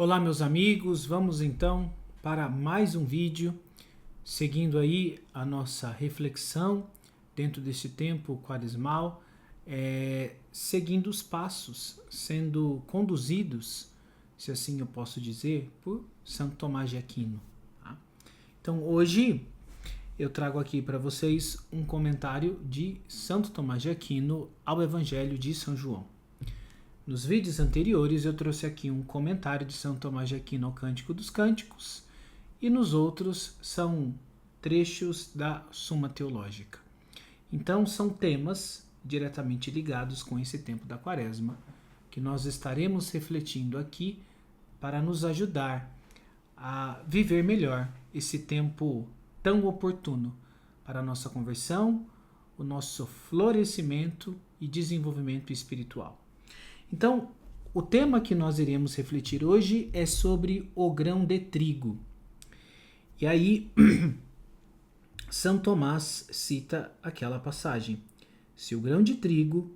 Olá, meus amigos, vamos então para mais um vídeo, seguindo aí a nossa reflexão dentro desse tempo quaresmal, seguindo os passos, sendo conduzidos, se assim eu posso dizer, por Santo Tomás de Aquino. Tá? Então hoje eu trago aqui para vocês um comentário de Santo Tomás de Aquino ao Evangelho de São João. Nos vídeos anteriores eu trouxe aqui um comentário de São Tomás de Aquino ao Cântico dos Cânticos e nos outros são trechos da Suma Teológica. Então são temas diretamente ligados com esse tempo da Quaresma que nós estaremos refletindo aqui para nos ajudar a viver melhor esse tempo tão oportuno para a nossa conversão, o nosso florescimento e desenvolvimento espiritual. Então, o tema que nós iremos refletir hoje é sobre o grão de trigo. E aí, São Tomás cita aquela passagem: se o grão de trigo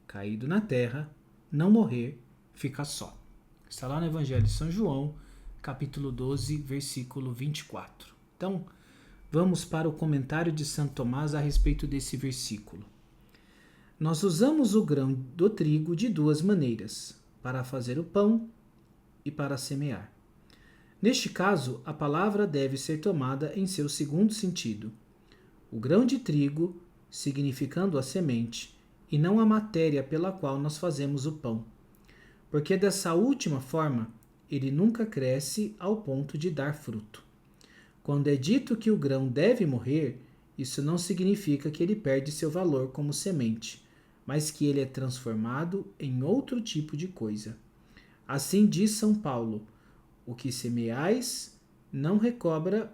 caído na terra não morrer, fica só. Está lá no Evangelho de São João, capítulo 12, versículo 24. Então, vamos para o comentário de Santo Tomás a respeito desse versículo. Nós usamos o grão do trigo de duas maneiras, para fazer o pão e para semear. Neste caso, a palavra deve ser tomada em seu segundo sentido. O grão de trigo, significando a semente, e não a matéria pela qual nós fazemos o pão. Porque dessa última forma, ele nunca cresce ao ponto de dar fruto. Quando é dito que o grão deve morrer, isso não significa que ele perde seu valor como semente, mas que ele é transformado em outro tipo de coisa. Assim diz São Paulo: o que semeias não recobra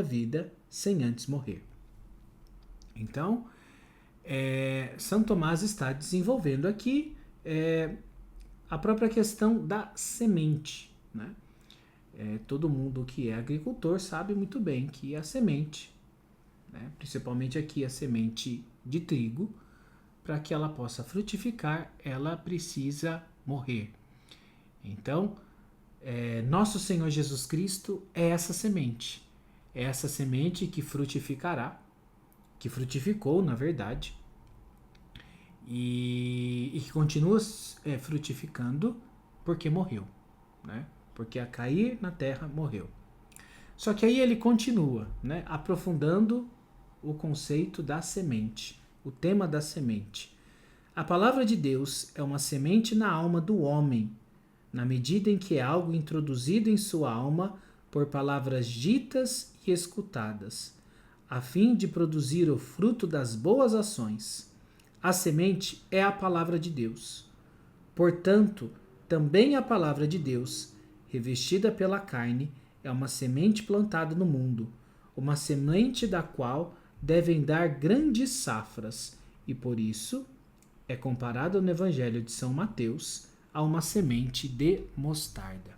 vida sem antes morrer. Então, São Tomás está desenvolvendo aqui a própria questão da semente, né? Todo mundo que é agricultor sabe muito bem que a semente, né, principalmente aqui a semente de trigo, para que ela possa frutificar, ela precisa morrer. Então, nosso Senhor Jesus Cristo é essa semente que frutificará, que frutificou, na verdade, e que continua frutificando porque morreu, né? Porque a cair na terra morreu. Só que aí ele continua, né, aprofundando o conceito da semente, o tema da semente. A palavra de Deus é uma semente na alma do homem, na medida em que é algo introduzido em sua alma por palavras ditas e escutadas, a fim de produzir o fruto das boas ações. A semente é a palavra de Deus. Portanto, também a palavra de Deus, revestida pela carne, é uma semente plantada no mundo, uma semente da qual devem dar grandes safras, e por isso é comparada no Evangelho de São Mateus a uma semente de mostarda.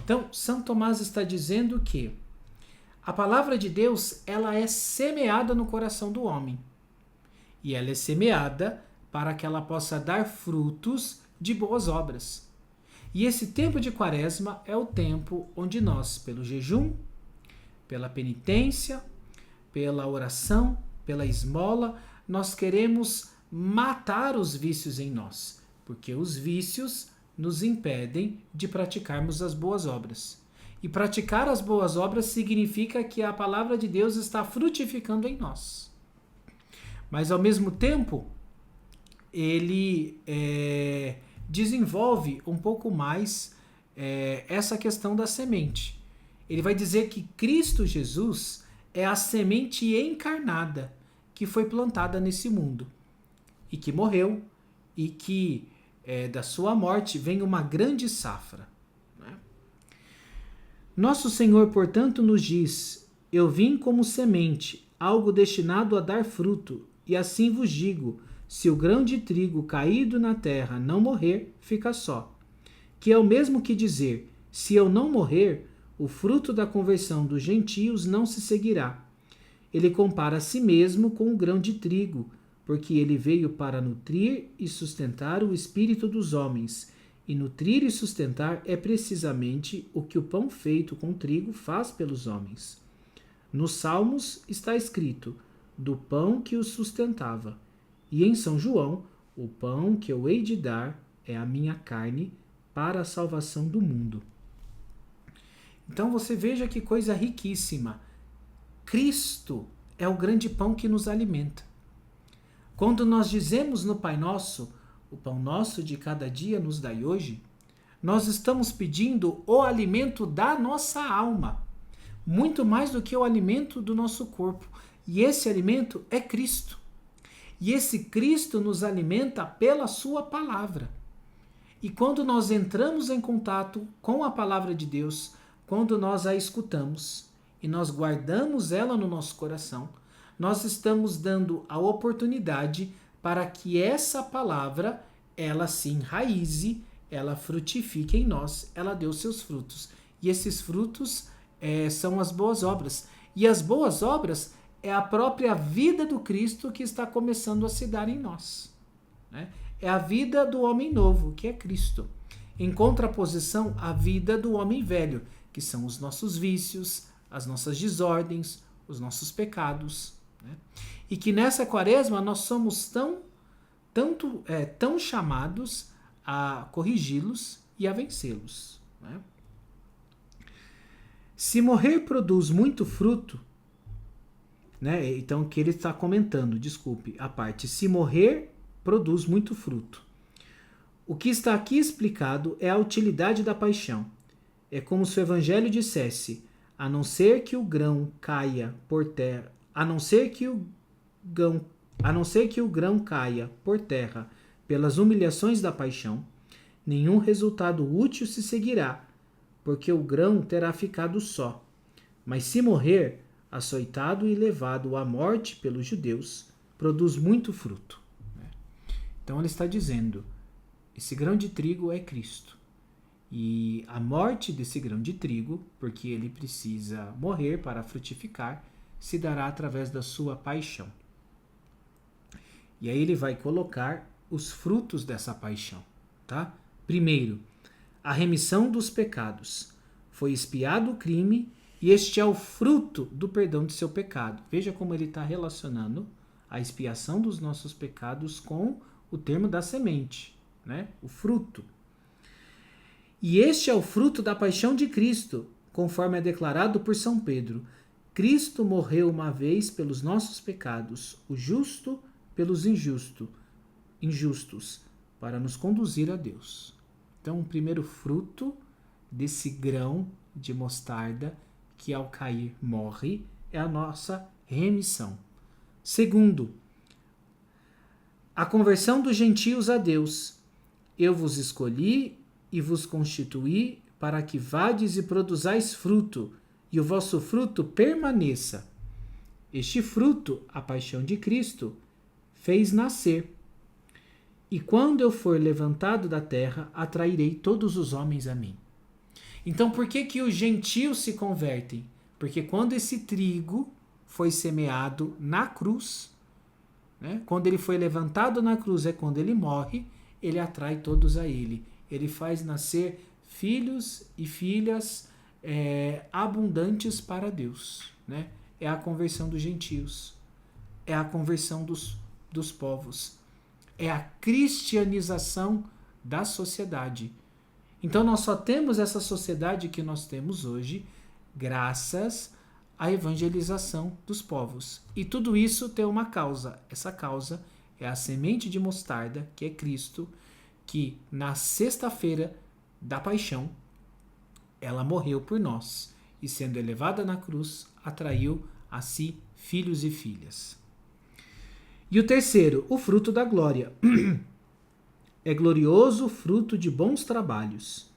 Então, São Tomás está dizendo que a palavra de Deus, ela é semeada no coração do homem, e ela é semeada para que ela possa dar frutos de boas obras. E esse tempo de Quaresma é o tempo onde nós, pelo jejum, pela penitência, pela oração, pela esmola, nós queremos matar os vícios em nós, porque os vícios nos impedem de praticarmos as boas obras. E praticar as boas obras significa que a palavra de Deus está frutificando em nós. Mas, ao mesmo tempo, ele desenvolve um pouco mais essa questão da semente. Ele vai dizer que Cristo Jesus é a semente encarnada que foi plantada nesse mundo e que morreu, e que da sua morte vem uma grande safra, né? Nosso Senhor, portanto, nos diz: eu vim como semente, algo destinado a dar fruto, e assim vos digo: se o grão de trigo caído na terra não morrer, fica só. Que é o mesmo que dizer: se eu não morrer, o fruto da conversão dos gentios não se seguirá. Ele compara a si mesmo com o grão de trigo, porque ele veio para nutrir e sustentar o espírito dos homens, E nutrir e sustentar é precisamente o que o pão feito com trigo faz pelos homens. Nos Salmos está escrito: do pão que os sustentava. E em São João, o pão que eu hei de dar é a minha carne para a salvação do mundo. Então você veja que coisa riquíssima. Cristo é o grande pão que nos alimenta. Quando nós dizemos no Pai Nosso, o pão nosso de cada dia nos dai hoje, nós estamos pedindo o alimento da nossa alma, muito mais do que o alimento do nosso corpo. E esse alimento é Cristo. E esse Cristo nos alimenta pela sua palavra. E quando nós entramos em contato com a palavra de Deus, quando nós a escutamos e nós guardamos ela no nosso coração, nós estamos dando a oportunidade para que essa palavra, ela se enraize, ela frutifique em nós, ela dê os seus frutos. E esses frutos são as boas obras. E as boas obras é a própria vida do Cristo que está começando a se dar em nós. Né? É a vida do homem novo, que é Cristo. Em contraposição à vida do homem velho, que são os nossos vícios, as nossas desordens, os pecados. Né? E que nessa quaresma nós somos tão chamados a corrigi-los e a vencê-los. Né? Se morrer produz muito fruto, né? Então que ele está comentando, desculpe, a parte se morrer produz muito fruto. O que está aqui explicado é a utilidade da paixão. É como se o evangelho dissesse: a não ser que o grão caia por terra, a não ser que o grão caia por terra pelas humilhações da paixão, nenhum resultado útil se seguirá, porque o grão terá ficado só. Mas se morrer, açoitado e levado à morte pelos judeus, produz muito fruto. Então ele está dizendo, esse grão de trigo é Cristo. E a morte desse grão de trigo, porque ele precisa morrer para frutificar, se dará através da sua paixão. E aí ele vai colocar os frutos dessa paixão, tá? Primeiro, a remissão dos pecados. Foi expiado o crime e este é o fruto do perdão de seu pecado. Veja como ele está relacionando a expiação dos nossos pecados com o termo da semente, né? O fruto. E este é o fruto da paixão de Cristo, conforme é declarado por São Pedro. Cristo morreu uma vez pelos nossos pecados, o justo pelos injustos, para nos conduzir a Deus. Então, o primeiro fruto desse grão de mostarda que ao cair morre é a nossa remissão. Segundo, a conversão dos gentios a Deus. Eu vos escolhi e vos constituí para que vades e produzais fruto, e o vosso fruto permaneça. Este fruto, a paixão de Cristo, fez nascer. E quando eu for levantado da terra, atrairei todos os homens a mim. Então, por que os gentios se convertem? Porque quando esse trigo foi semeado na cruz, né, quando ele foi levantado na cruz, é quando ele morre, ele atrai todos a ele. Ele faz nascer filhos e filhas abundantes para Deus. Né? É a conversão dos gentios. É a conversão dos povos. É a cristianização da sociedade. Então nós só temos essa sociedade que nós temos hoje graças à evangelização dos povos. E tudo isso tem uma causa. Essa causa é a semente de mostarda, que é Cristo, que na sexta-feira da paixão, ela morreu por nós e sendo elevada na cruz, atraiu a si filhos e filhas. E o terceiro, o fruto da glória. É glorioso o fruto de bons trabalhos.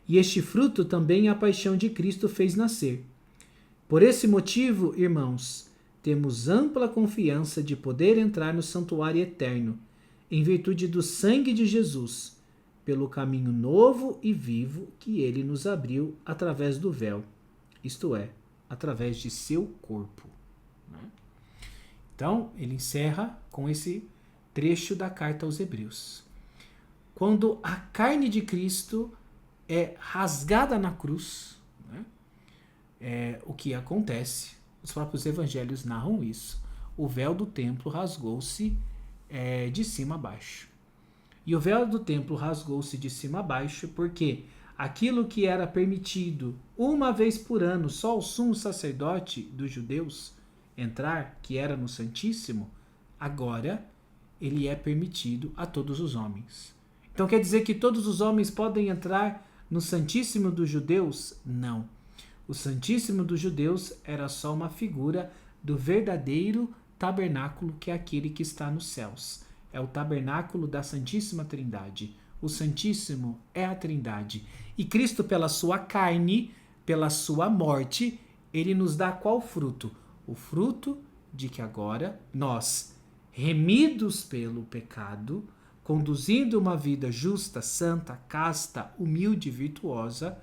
E este fruto também a paixão de Cristo fez nascer. Por esse motivo, irmãos, temos ampla confiança de poder entrar no santuário eterno, em virtude do sangue de Jesus, pelo caminho novo e vivo que ele nos abriu através do véu, isto é, através de seu corpo. Então, ele encerra com esse trecho da carta aos Hebreus. quando a carne de Cristo é rasgada na cruz, né? O que acontece, os próprios evangelhos narram isso. O véu do templo rasgou-se de cima a baixo. E o véu do templo rasgou-se de cima a baixo porque aquilo que era permitido uma vez por ano só ao sumo sacerdote dos judeus entrar, que era no Santíssimo, agora ele é permitido a todos os homens. Então quer dizer que todos os homens podem entrar no Santíssimo dos judeus? Não. O Santíssimo dos judeus era só uma figura do verdadeiro tabernáculo, que é aquele que está nos céus. É o tabernáculo da Santíssima Trindade. O Santíssimo é a Trindade. E Cristo, pela sua carne, pela sua morte, ele nos dá qual fruto? O fruto de que agora nós, remidos pelo pecado, conduzindo uma vida justa, santa, casta, humilde e virtuosa,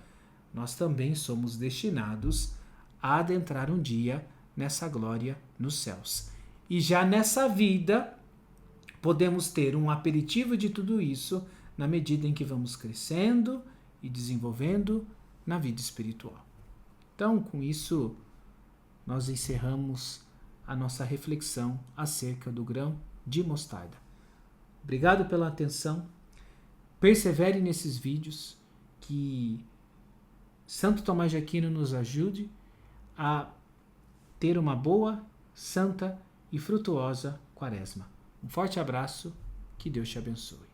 nós também somos destinados a adentrar um dia nessa glória nos céus. E já nessa vida, podemos ter um aperitivo de tudo isso na medida em que vamos crescendo e desenvolvendo na vida espiritual. Então, com isso, nós encerramos a nossa reflexão acerca do grão de mostarda. Obrigado pela atenção. Persevere nesses vídeos, que Santo Tomás de Aquino nos ajude a ter uma boa, santa e frutuosa quaresma. Um forte abraço, que Deus te abençoe.